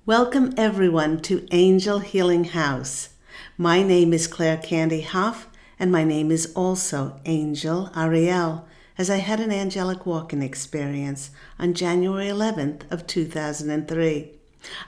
Welcome everyone to Angel Healing House. My name is Claire Candy Huff, and my name is also Angel Ariel, as I had an angelic walking experience on January 11th of 2003.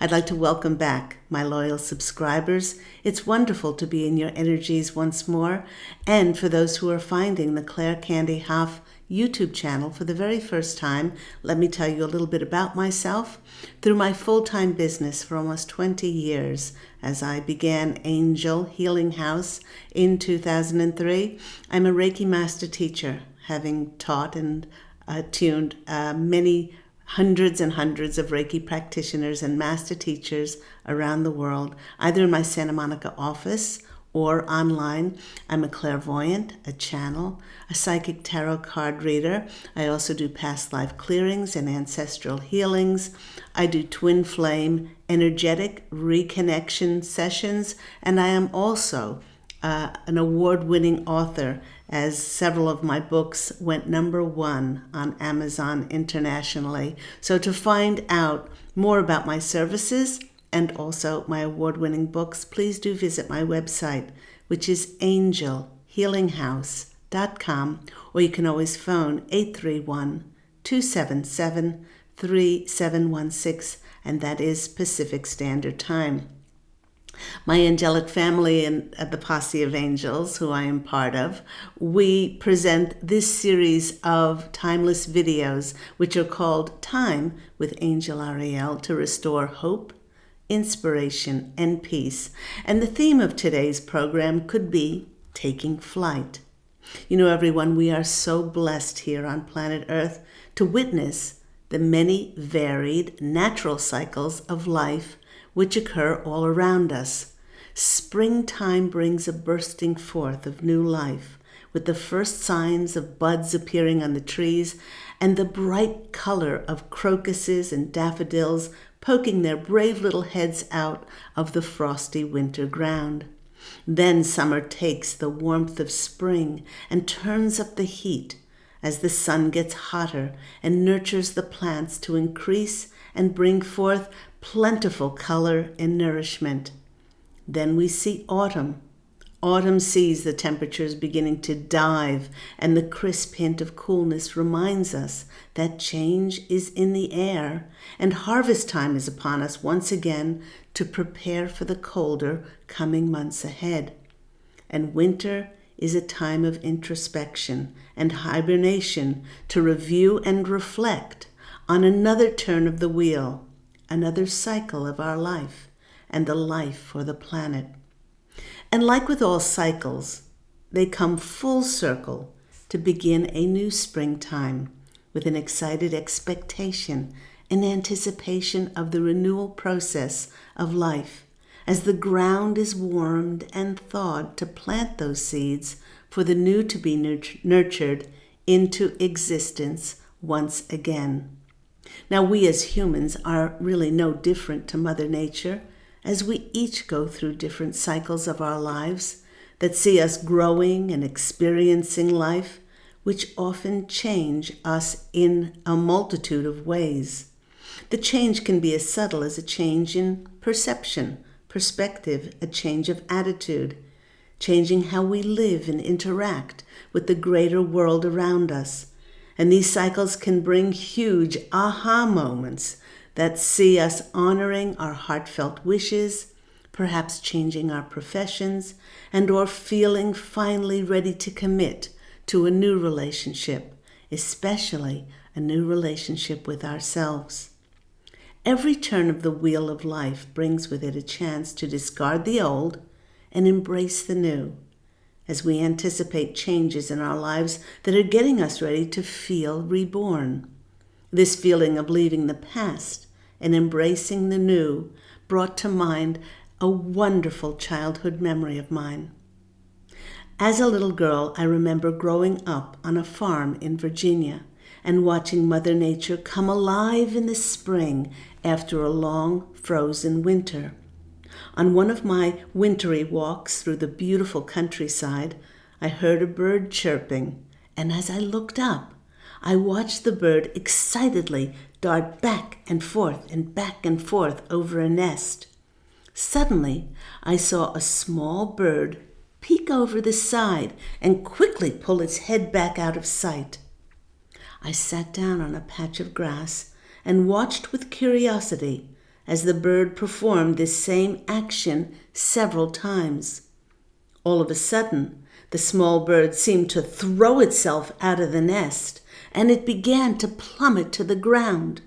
I'd like to welcome back my loyal subscribers. It's wonderful to be in your energies once more, and for those who are finding the Claire Candy Huff YouTube channel for the very first time, let me tell you a little bit about myself. Through my full-time business for almost 20 years, as I began Angel Healing House in 2003, I'm a Reiki Master Teacher, having taught and attuned many hundreds and hundreds of Reiki practitioners and master teachers around the world, either in my Santa Monica office or online. I'm a clairvoyant, a channel, a psychic tarot card reader. I also do past life clearings and ancestral healings. I do twin flame energetic reconnection sessions, and I am also an award-winning author, as several of my books went #1 on Amazon internationally. So to find out more about my services and also my award-winning books, please do visit my website, which is angelhealinghouse.com, or you can always phone 831-277-3716, and that is Pacific Standard Time. My angelic family and the Posse of Angels, who I am part of, we present this series of timeless videos, which are called Time with Angel Ariel, to restore hope, inspiration, and peace. And the theme of today's program could be taking flight. You know, everyone, we are so blessed here on planet Earth to witness the many varied natural cycles of life which occur all around us. Springtime brings a bursting forth of new life, with the first signs of buds appearing on the trees and the bright color of crocuses and daffodils poking their brave little heads out of the frosty winter ground. Then summer takes the warmth of spring and turns up the heat as the sun gets hotter and nurtures the plants to increase and bring forth plentiful color and nourishment. Then we see autumn. Autumn sees the temperatures beginning to dive, and the crisp hint of coolness reminds us that change is in the air, and harvest time is upon us once again to prepare for the colder coming months ahead. And winter is a time of introspection and hibernation to review and reflect on another turn of the wheel, another cycle of our life, and the life for the planet. And like with all cycles, they come full circle to begin a new springtime with an excited expectation and anticipation of the renewal process of life, as the ground is warmed and thawed to plant those seeds for the new to be nurtured into existence once again. Now, we as humans are really no different to Mother Nature, as we each go through different cycles of our lives that see us growing and experiencing life, which often change us in a multitude of ways. The change can be as subtle as a change in perception, perspective, a change of attitude, changing how we live and interact with the greater world around us. And these cycles can bring huge aha moments that see us honoring our heartfelt wishes, perhaps changing our professions, and or feeling finally ready to commit to a new relationship, especially a new relationship with ourselves. Every turn of the wheel of life brings with it a chance to discard the old and embrace the new, as we anticipate changes in our lives that are getting us ready to feel reborn. This feeling of leaving the past and embracing the new brought to mind a wonderful childhood memory of mine. As a little girl, I remember growing up on a farm in Virginia and watching Mother Nature come alive in the spring after a long, frozen winter. On one of my wintry walks through the beautiful countryside, I heard a bird chirping, and as I looked up, I watched the bird excitedly dart back and forth over a nest. Suddenly, I saw a small bird peek over the side and quickly pull its head back out of sight. I sat down on a patch of grass and watched with curiosity as the bird performed this same action several times. All of a sudden, the small bird seemed to throw itself out of the nest, and it began to plummet to the ground.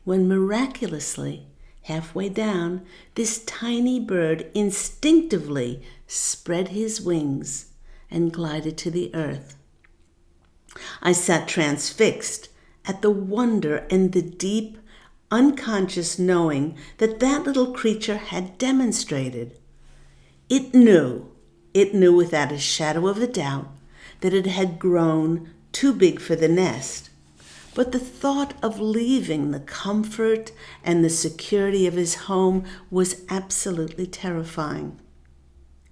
When miraculously, halfway down, this tiny bird instinctively spread his wings and glided to the earth. I sat transfixed at the wonder and the deep, unconscious knowing that little creature had demonstrated. It knew without a shadow of a doubt that it had grown too big for the nest. But the thought of leaving the comfort and the security of his home was absolutely terrifying.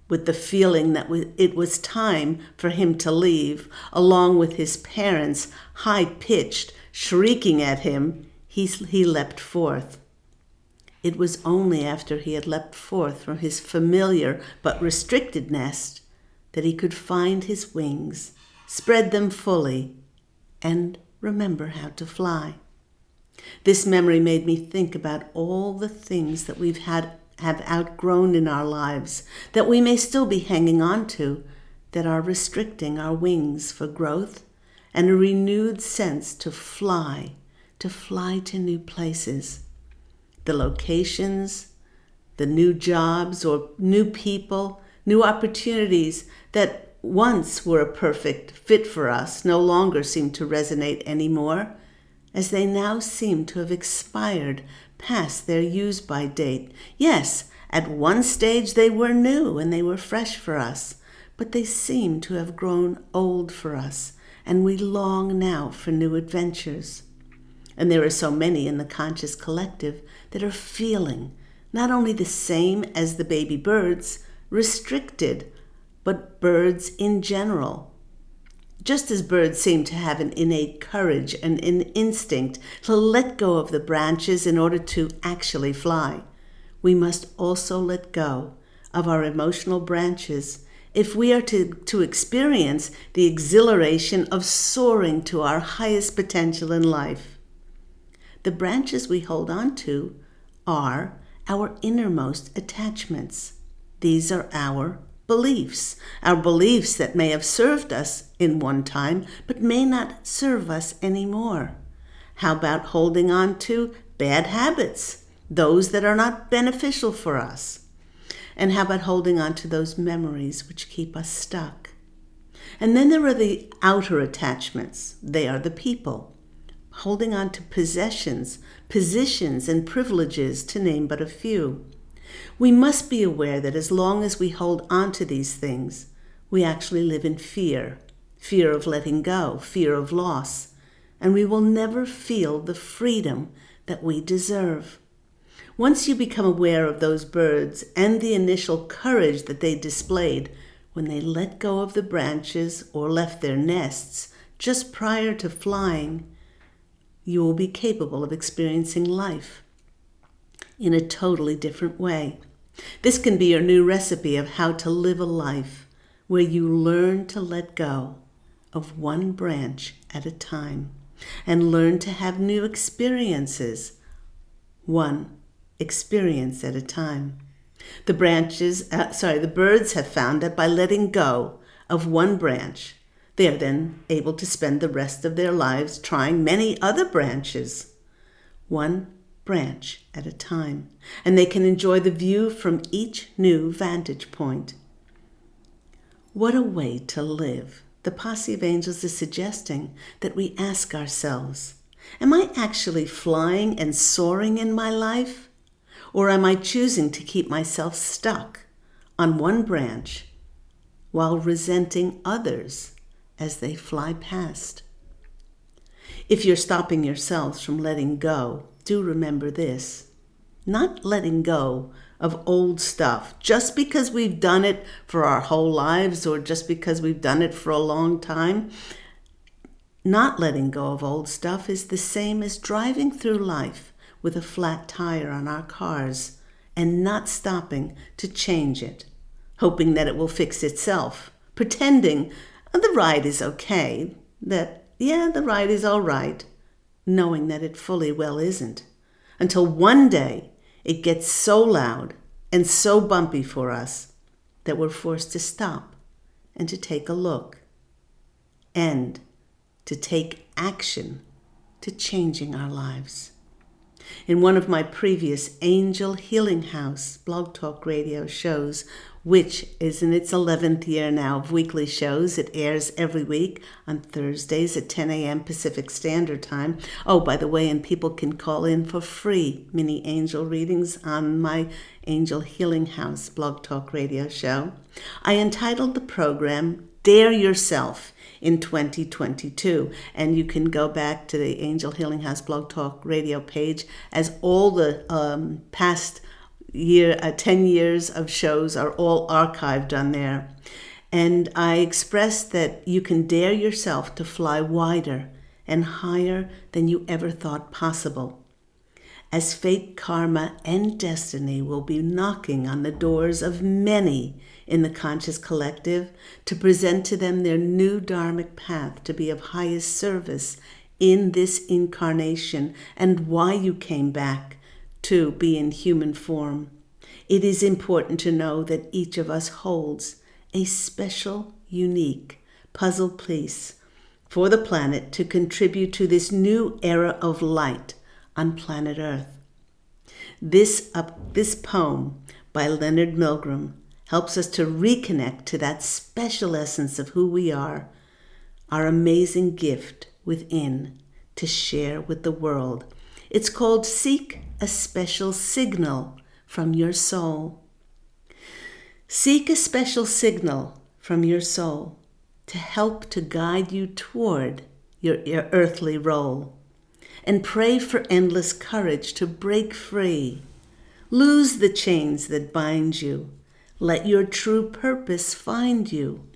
With the feeling that it was time for him to leave, along with his parents high-pitched, shrieking at him, he leapt forth. It was only after he had leapt forth from his familiar but restricted nest that he could find his wings, spread them fully, and remember how to fly. This memory made me think about all the things that have outgrown in our lives, that we may still be hanging on to, that are restricting our wings for growth and a renewed sense to fly to new places. The locations, the new jobs or new people, new opportunities that once were a perfect fit for us no longer seem to resonate anymore, as they now seem to have expired past their use-by date. Yes, at one stage they were new and they were fresh for us, but they seem to have grown old for us, and we long now for new adventures. And there are so many in the conscious collective that are feeling not only the same as the baby birds, restricted, but birds in general. Just as birds seem to have an innate courage and an instinct to let go of the branches in order to actually fly, we must also let go of our emotional branches if we are to experience the exhilaration of soaring to our highest potential in life. The branches we hold on to are our innermost attachments. These are our beliefs that may have served us in one time, but may not serve us anymore. How about holding on to bad habits, those that are not beneficial for us? And how about holding on to those memories which keep us stuck? And then there are the outer attachments. They are the people. Holding on to possessions, positions, and privileges, to name but a few. We must be aware that as long as we hold on to these things, we actually live in fear of letting go, fear of loss, and we will never feel the freedom that we deserve. Once you become aware of those birds and the initial courage that they displayed when they let go of the branches or left their nests just prior to flying, you will be capable of experiencing life in a totally different way. This can be your new recipe of how to live a life where you learn to let go of one branch at a time and learn to have new experiences, one experience at a time. The birds have found that by letting go of one branch, they are then able to spend the rest of their lives trying many other branches, one branch at a time, and they can enjoy the view from each new vantage point. What a way to live. The Posse of Angels is suggesting that we ask ourselves, am I actually flying and soaring in my life? Or am I choosing to keep myself stuck on one branch while resenting others as they fly past? If you're stopping yourselves from letting go, do remember this: not letting go of old stuff just because we've done it for our whole lives or just because we've done it for a long time Not letting go of old stuff is the same as driving through life with a flat tire on our cars and not stopping to change it, hoping that it will fix itself, pretending the ride is okay, that, the ride is all right, knowing that it fully well isn't, until one day it gets so loud and so bumpy for us that we're forced to stop and to take a look and to take action to changing our lives. In one of my previous Angel Healing House blog talk radio shows, which is in its 11th year now of weekly shows, it airs every week on Thursdays at 10 a.m. Pacific Standard Time. Oh, by the way, and people can call in for free mini angel readings on my Angel Healing House blog talk radio show. I entitled the program Dare Yourself in 2022, and you can go back to the Angel Healing House blog talk radio page, as all the past 10 years of shows are all archived on there. And I expressed that you can dare yourself to fly wider and higher than you ever thought possible, as fate, karma, and destiny will be knocking on the doors of many in the conscious collective to present to them their new dharmic path to be of highest service in this incarnation and why you came back to be in human form. It is important to know that each of us holds a special, unique puzzle piece for the planet to contribute to this new era of light on planet Earth. This poem by Leonard Milgram helps us to reconnect to that special essence of who we are, our amazing gift within to share with the world. It's called Seek a Special Signal from Your Soul. Seek a special signal from your soul to help to guide you toward your earthly role. And pray for endless courage to break free. Lose the chains that bind you. Let your true purpose find you.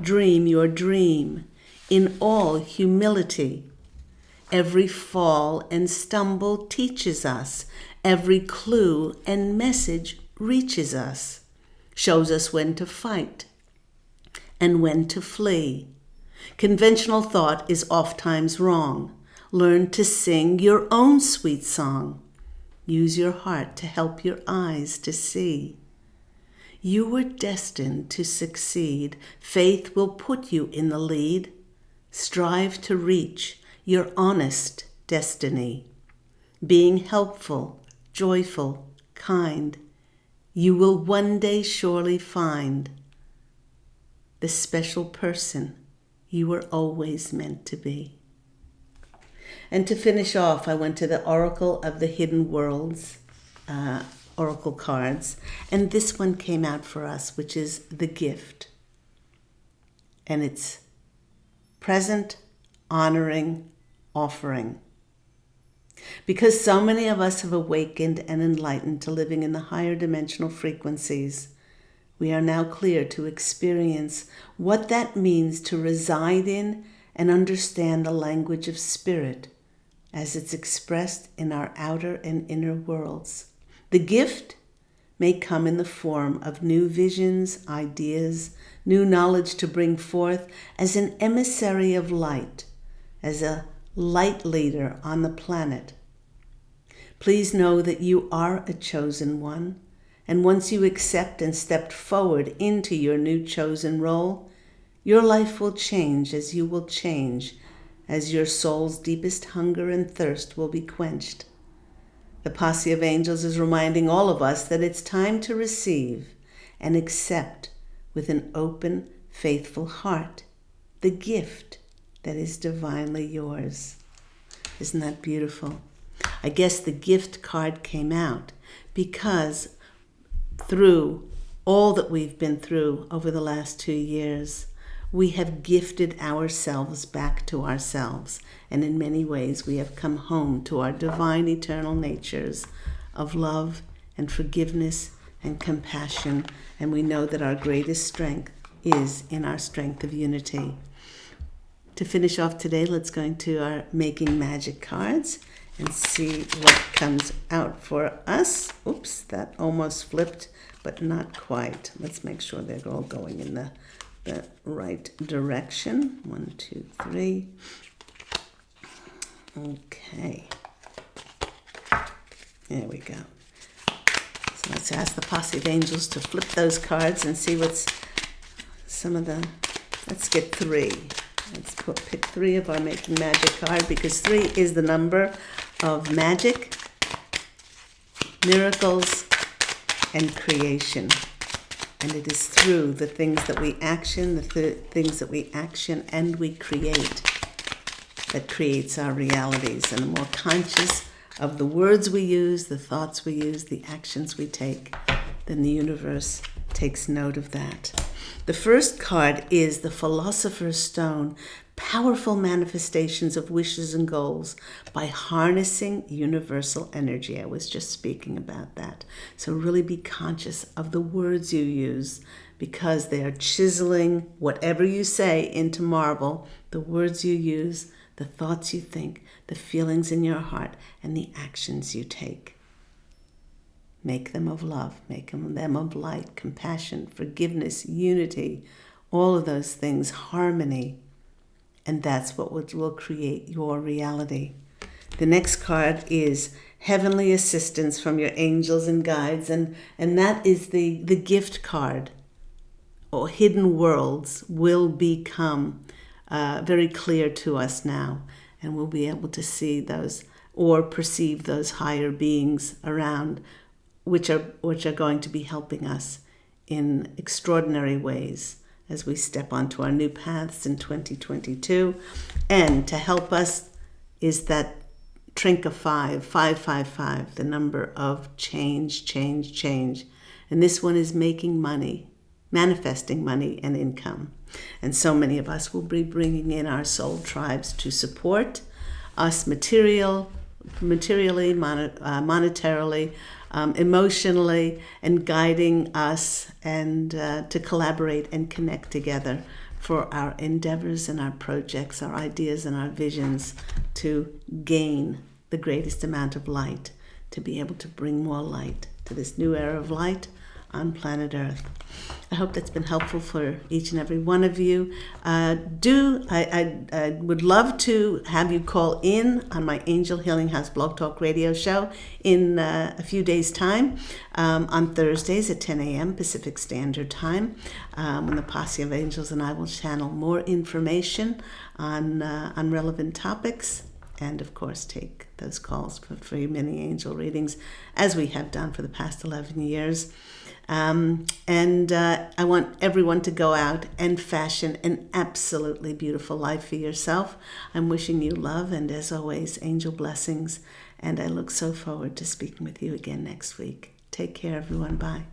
Dream your dream in all humility. Every fall and stumble teaches us. Every clue and message reaches us. Shows us when to fight and when to flee. Conventional thought is oftentimes wrong. Learn to sing your own sweet song. Use your heart to help your eyes to see. You were destined to succeed. Faith will put you in the lead. Strive to reach your honest destiny. Being helpful, joyful, kind, you will one day surely find the special person you were always meant to be. And to finish off, I went to the Oracle of the Hidden Worlds Oracle cards, and this one came out for us, which is the gift. And it's present, honoring, offering. Because so many of us have awakened and enlightened to living in the higher dimensional frequencies, we are now clear to experience what that means to reside in and understand the language of spirit as it's expressed in our outer and inner worlds. The gift may come in the form of new visions, ideas, new knowledge to bring forth as an emissary of light, as a light leader on the planet. Please know that you are a chosen one, and once you accept and step forward into your new chosen role, your life will change as you will change, as your soul's deepest hunger and thirst will be quenched. The Posse of Angels is reminding all of us that it's time to receive and accept with an open, faithful heart the gift that is divinely yours. Isn't that beautiful? I guess the gift card came out because through all that we've been through over the last 2 years, we have gifted ourselves back to ourselves, and in many ways we have come home to our divine eternal natures of love and forgiveness and compassion, and we know that our greatest strength is in our strength of unity. to finish off today, let's go into our Making Magic cards and see what comes out for us. Oops, that almost flipped, but not quite. Let's make sure they're all going in the right direction. 1, 2, 3. Okay. There we go. So let's ask the posse of angels to flip those cards and see what's some of the... Let's get 3. Let's pick 3 of our Making Magic card, because 3 is the number of magic, miracles, and creation. And it is through the things that we action, things that we action and we create, that creates our realities. And the more conscious of the words we use, the thoughts we use, the actions we take, then the universe takes note of that. The first card is the Philosopher's Stone, powerful manifestations of wishes and goals by harnessing universal energy. I was just speaking about that. So really be conscious of the words you use, because they are chiseling whatever you say into marble. The words you use, the thoughts you think, the feelings in your heart, and the actions you take. Make them of love, make them of light, compassion, forgiveness, unity, all of those things, harmony. And that's what will create your reality. The next card is Heavenly Assistance from your angels and guides, and that is the gift card. Or hidden worlds will become very clear to us now, and we'll be able to see those or perceive those higher beings around, which are going to be helping us in extraordinary ways as we step onto our new paths in 2022. And to help us is that Trinca 555, the number of change. And this one is making money, manifesting money and income. And so many of us will be bringing in our soul tribes to support us materially, monetarily, emotionally, and guiding us and to collaborate and connect together for our endeavors and our projects, our ideas and our visions to gain the greatest amount of light, to be able to bring more light to this new era of light on planet Earth. I hope that's been helpful for each and every one of you. I would love to have you call in on my Angel Healing House Blog Talk Radio show in a few days' time, on Thursdays at 10 a.m. Pacific Standard Time, when the Posse of Angels and I will channel more information on relevant topics, and of course take those calls for free mini angel readings, as we have done for the past 11 years. I want everyone to go out and fashion an absolutely beautiful life for yourself. I'm wishing you love and, as always, angel blessings. And I look so forward to speaking with you again next week. Take care, everyone. Bye.